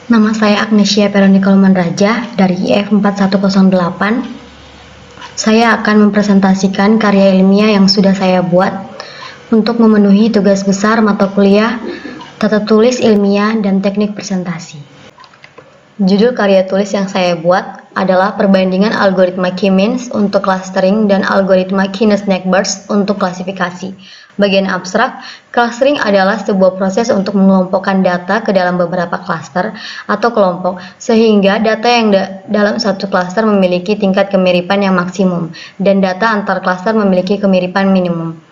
Nama saya Agnesia Veronica Raja dari IF 4108. Saya akan mempresentasikan karya ilmiah yang sudah saya buat untuk memenuhi tugas besar mata kuliah Tata Tulis Ilmiah dan Teknik Presentasi. Judul karya tulis yang saya buat adalah perbandingan algoritma K-means untuk clustering dan algoritma K-Snackburst untuk klasifikasi. Bagian abstrak, clustering adalah sebuah proses untuk mengelompokkan data ke dalam beberapa klaster atau kelompok, sehingga data yang dalam satu klaster memiliki tingkat kemiripan yang maksimum, dan data antar klaster memiliki kemiripan minimum.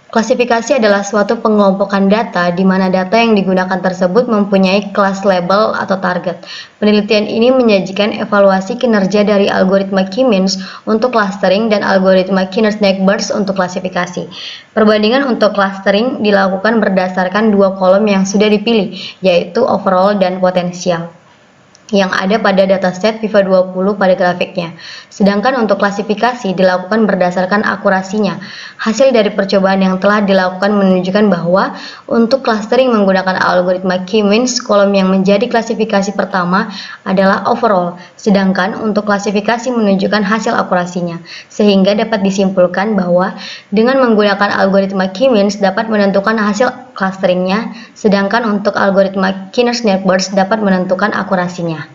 Klasifikasi adalah suatu pengelompokan data di mana data yang digunakan tersebut mempunyai kelas label atau target. Penelitian ini menyajikan evaluasi kinerja dari algoritma K-means untuk clustering dan algoritma K-Snackburst untuk klasifikasi. Perbandingan untuk clustering dilakukan berdasarkan dua kolom yang sudah dipilih, yaitu overall dan potensial, yang ada pada dataset FIFA 20 pada grafiknya. Sedangkan untuk klasifikasi dilakukan berdasarkan akurasinya. Hasil dari percobaan yang telah dilakukan menunjukkan bahwa untuk clustering menggunakan algoritma K-means, kolom yang menjadi klasifikasi pertama adalah overall, sedangkan untuk klasifikasi menunjukkan hasil akurasinya. Sehingga dapat disimpulkan bahwa dengan menggunakan algoritma K-means dapat menentukan hasil clusteringnya, sedangkan untuk algoritma K-Snackburst dapat menentukan akurasinya.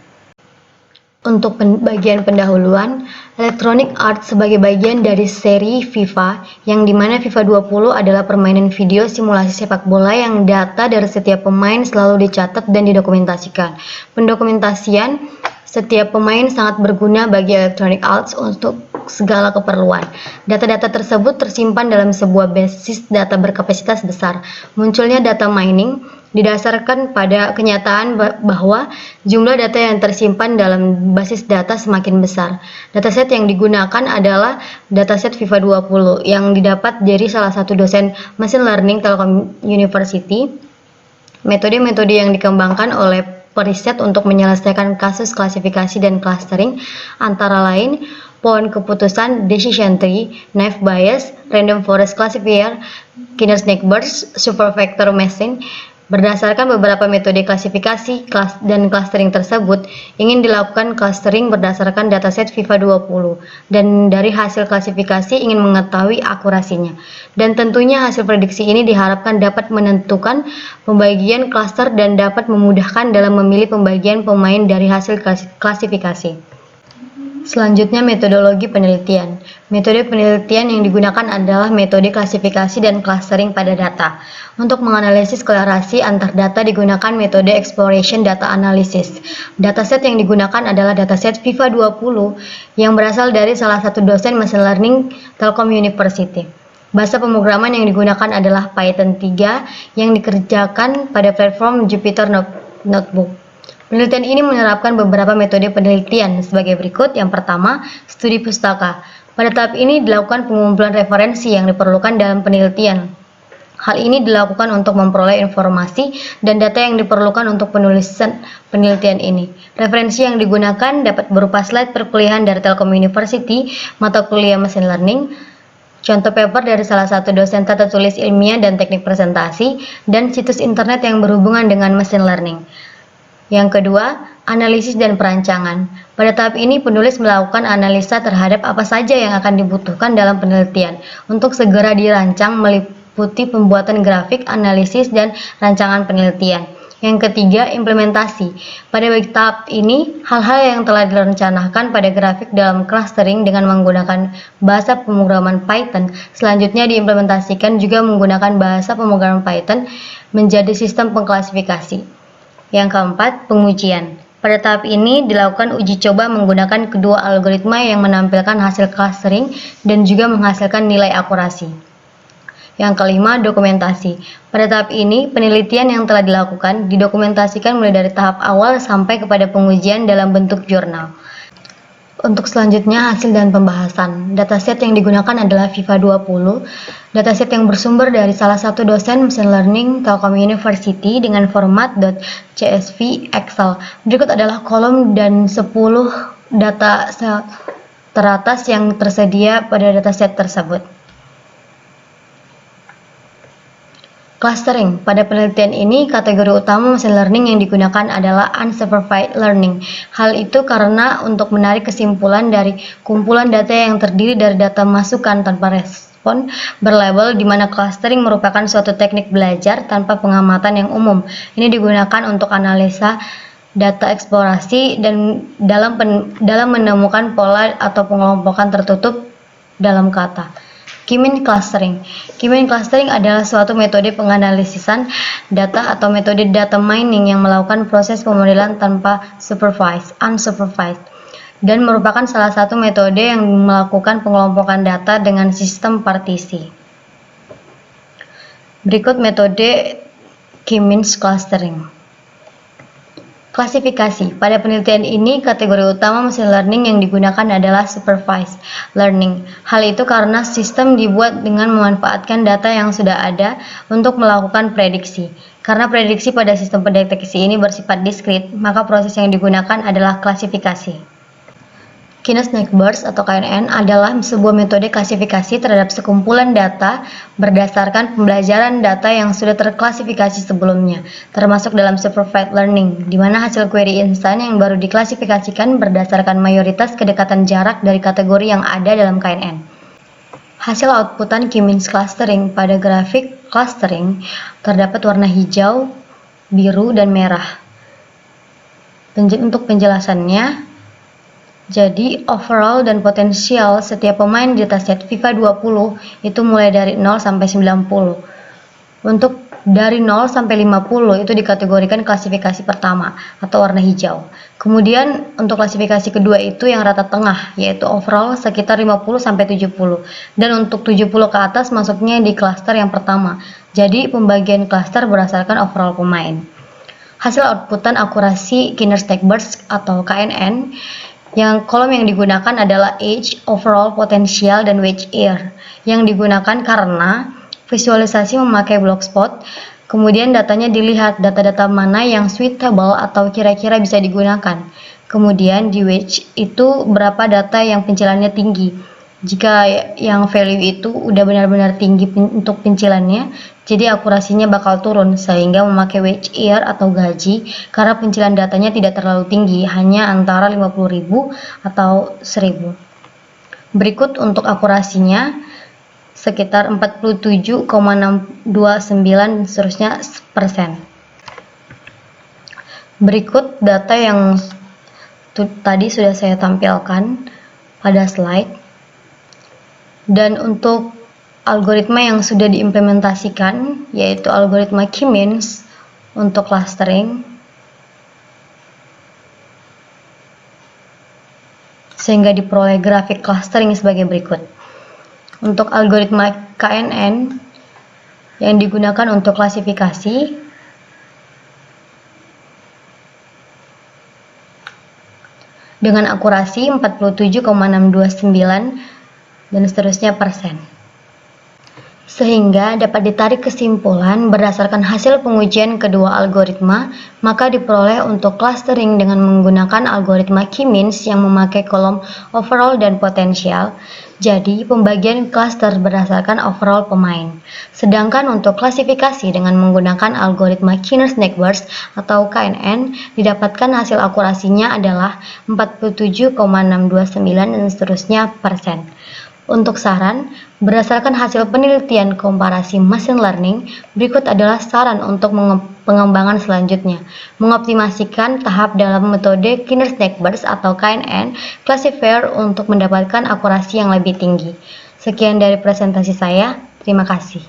Untuk bagian pendahuluan, Electronic Arts sebagai bagian dari seri FIFA, yang dimana FIFA 20 adalah permainan video simulasi sepak bola yang data dari setiap pemain selalu dicatat dan didokumentasikan. Pendokumentasian setiap pemain sangat berguna bagi Electronic Arts untuk segala keperluan. Data-data tersebut tersimpan dalam sebuah basis data berkapasitas besar. Munculnya data mining didasarkan pada kenyataan bahwa jumlah data yang tersimpan dalam basis data semakin besar. Dataset yang digunakan adalah dataset FIFA 20 yang didapat dari salah satu dosen Machine Learning Telkom University. Metode-metode yang dikembangkan oleh periset untuk menyelesaikan kasus klasifikasi dan clustering antara lain pohon keputusan, decision tree, naive Bayes, random forest classifier, K-Snackburst, supervector machine. Berdasarkan beberapa metode klasifikasi dan clustering tersebut, ingin dilakukan clustering berdasarkan dataset FIFA 20, dan dari hasil klasifikasi ingin mengetahui akurasinya. Dan tentunya hasil prediksi ini diharapkan dapat menentukan pembagian cluster dan dapat memudahkan dalam memilih pembagian pemain dari hasil klasifikasi. Selanjutnya, metodologi penelitian. Metode penelitian yang digunakan adalah metode klasifikasi dan clustering pada data. Untuk menganalisis korelasi antar data digunakan metode exploration data analysis. Dataset yang digunakan adalah dataset FIFA 20 yang berasal dari salah satu dosen machine learning Telkom University. Bahasa pemrograman yang digunakan adalah Python 3 yang dikerjakan pada platform Jupyter Notebook. Penelitian ini menerapkan beberapa metode penelitian sebagai berikut. Yang pertama, studi pustaka. Pada tahap ini dilakukan pengumpulan referensi yang diperlukan dalam penelitian. Hal ini dilakukan untuk memperoleh informasi dan data yang diperlukan untuk penulisan penelitian ini. Referensi yang digunakan dapat berupa slide perkuliahan dari Telkom University, mata kuliah Machine Learning, contoh paper dari salah satu dosen tata tulis ilmiah dan teknik presentasi, dan situs internet yang berhubungan dengan Machine Learning. Yang kedua, analisis dan perancangan. Pada tahap ini, penulis melakukan analisa terhadap apa saja yang akan dibutuhkan dalam penelitian untuk segera dirancang, meliputi pembuatan grafik, analisis, dan rancangan penelitian. Yang ketiga, implementasi. Pada tahap ini, hal-hal yang telah direncanakan pada grafik dalam clustering dengan menggunakan bahasa pemrograman Python, selanjutnya diimplementasikan juga menggunakan bahasa pemrograman Python menjadi sistem pengklasifikasi. Yang keempat, pengujian. Pada tahap ini dilakukan uji coba menggunakan kedua algoritma yang menampilkan hasil clustering dan juga menghasilkan nilai akurasi. Yang kelima, dokumentasi. Pada tahap ini, penelitian yang telah dilakukan didokumentasikan mulai dari tahap awal sampai kepada pengujian dalam bentuk jurnal. Untuk selanjutnya, hasil dan pembahasan. Dataset yang digunakan adalah FIFA 20, dataset yang bersumber dari salah satu dosen Machine Learning Telkom University dengan format .csv Excel. Berikut adalah kolom dan 10 data teratas yang tersedia pada dataset tersebut. Clustering. Pada penelitian ini, kategori utama machine learning yang digunakan adalah unsupervised learning. Hal itu karena untuk menarik kesimpulan dari kumpulan data yang terdiri dari data masukan tanpa respon berlabel, di mana clustering merupakan suatu teknik belajar tanpa pengamatan yang umum. Ini digunakan untuk analisa data eksplorasi dan dalam menemukan pola atau pengelompokan tertutup dalam kata. K-means clustering. K-means clustering adalah suatu metode penganalisisan data atau metode data mining yang melakukan proses pemodelan tanpa unsupervised, dan merupakan salah satu metode yang melakukan pengelompokan data dengan sistem partisi. Berikut metode K-means clustering. Klasifikasi. Pada penelitian ini, kategori utama machine learning yang digunakan adalah supervised learning. Hal itu karena sistem dibuat dengan memanfaatkan data yang sudah ada untuk melakukan prediksi. Karena prediksi pada sistem pendeteksi ini bersifat diskrit, maka proses yang digunakan adalah klasifikasi. K-Next Burst atau KNN adalah sebuah metode klasifikasi terhadap sekumpulan data berdasarkan pembelajaran data yang sudah terklasifikasi sebelumnya, termasuk dalam supervised learning, di mana hasil query instan yang baru diklasifikasikan berdasarkan mayoritas kedekatan jarak dari kategori yang ada dalam KNN. Hasil outputan K-means clustering pada grafik clustering terdapat warna hijau, biru, dan merah. Untuk penjelasannya, jadi, overall dan potensial setiap pemain di dataset FIFA 20 itu mulai dari 0 sampai 90. Untuk dari 0 sampai 50 itu dikategorikan klasifikasi pertama atau warna hijau. Kemudian untuk klasifikasi kedua itu yang rata tengah, yaitu overall sekitar 50 sampai 70. Dan untuk 70 ke atas masuknya di klaster yang pertama. Jadi, pembagian klaster berdasarkan overall pemain. Hasil outputan akurasi K-Next Burst atau KNN, yang kolom yang digunakan adalah age, overall, potensial, dan wedge year. Yang digunakan karena visualisasi memakai blockspot, kemudian datanya dilihat data-data mana yang suitable atau kira-kira bisa digunakan. Kemudian di wedge itu berapa data yang pencilannya tinggi. Jika yang value itu udah benar-benar tinggi untuk pencilannya, jadi akurasinya bakal turun, sehingga memakai wedge year atau gaji karena pencilan datanya tidak terlalu tinggi, hanya antara 50.000 atau 1.000. Berikut untuk akurasinya sekitar 47,629 seterusnya persen. Berikut data yang tadi sudah saya tampilkan pada slide. Dan untuk algoritma yang sudah diimplementasikan, yaitu algoritma K-means untuk clustering, sehingga diperoleh grafik clustering sebagai berikut. Untuk algoritma KNN yang digunakan untuk klasifikasi, dengan akurasi 47,629 dan seterusnya persen. Sehingga dapat ditarik kesimpulan berdasarkan hasil pengujian kedua algoritma, maka diperoleh untuk clustering dengan menggunakan algoritma K-means yang memakai kolom overall dan potensial. Jadi, pembagian cluster berdasarkan overall pemain. Sedangkan untuk klasifikasi dengan menggunakan algoritma K-Next Burst atau KNN, didapatkan hasil akurasinya adalah 47,629 dan seterusnya persen. Untuk saran, berdasarkan hasil penelitian komparasi machine learning, berikut adalah saran untuk pengembangan selanjutnya. Mengoptimasikan tahap dalam metode K-Next Burst atau KNN classifier untuk mendapatkan akurasi yang lebih tinggi. Sekian dari presentasi saya, terima kasih.